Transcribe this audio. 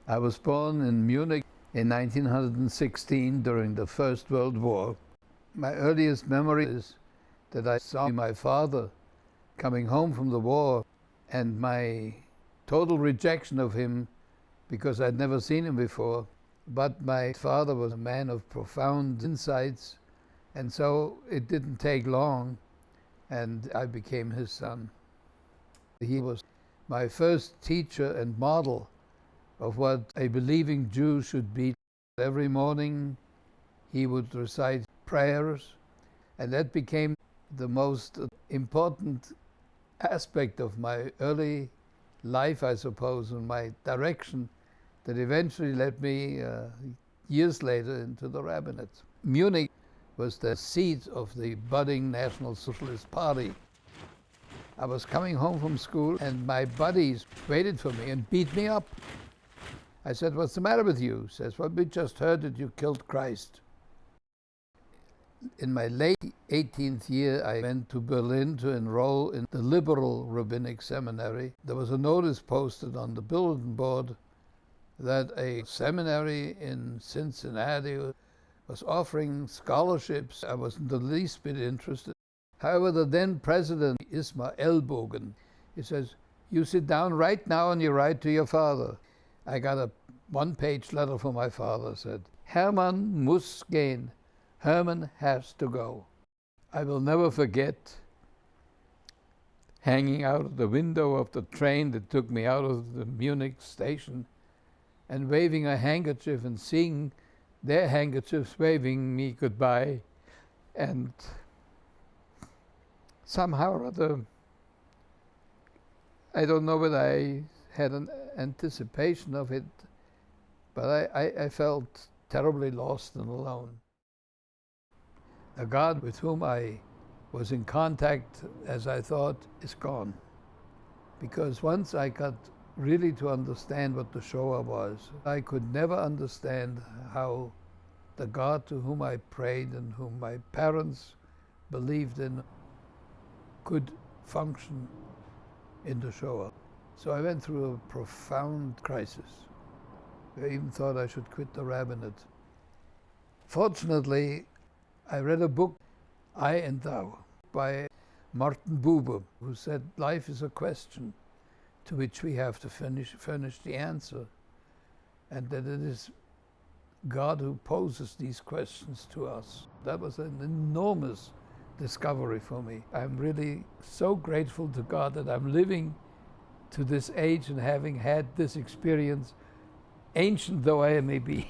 I was born in Munich in 1916 during the First World War. My earliest memory is that I saw my father coming home from the war, and my total rejection of him because I'd never seen him before. But my father was a man of profound insights, and so it didn't take long, and I became his son. He was my first teacher and model of what a believing Jew should be. Every morning he would recite prayers, and that became the most important aspect of my early life, I suppose, and my direction that eventually led me years later into the rabbinate. Munich was the seat of the budding National Socialist Party. I was coming home from school, and my buddies waited for me and beat me up. I said, "What's the matter with you?" He says, "Well, we just heard that you killed Christ." In my late 18th year, I went to Berlin to enroll in the liberal rabbinic seminary. There was a notice posted on the bulletin board that a seminary in Cincinnati was offering scholarships. I wasn't the least bit interested. However, the then president, Ismar Ellbogen, he says, "You sit down right now and you write to your father." I got a one-page letter from my father, said, "Hermann muss gehen. Hermann has to go." I will never forget hanging out of the window of the train that took me out of the Munich station and waving a handkerchief and seeing their handkerchiefs waving me goodbye. And somehow or other, I don't know whether I had an anticipation of it, but I felt terribly lost and alone. The God with whom I was in contact, as I thought, is gone. Because once I got really to understand what the Shoah was, I could never understand how the God to whom I prayed and whom my parents believed in could function in the Shoah. So I went through a profound crisis. I even thought I should quit the rabbinate. Fortunately, I read a book, I and Thou, by Martin Buber, who said life is a question to which we have to furnish the answer, and that it is God who poses these questions to us. That was an enormous discovery for me. I'm really so grateful to God that I'm living to this age and having had this experience, ancient though I may be.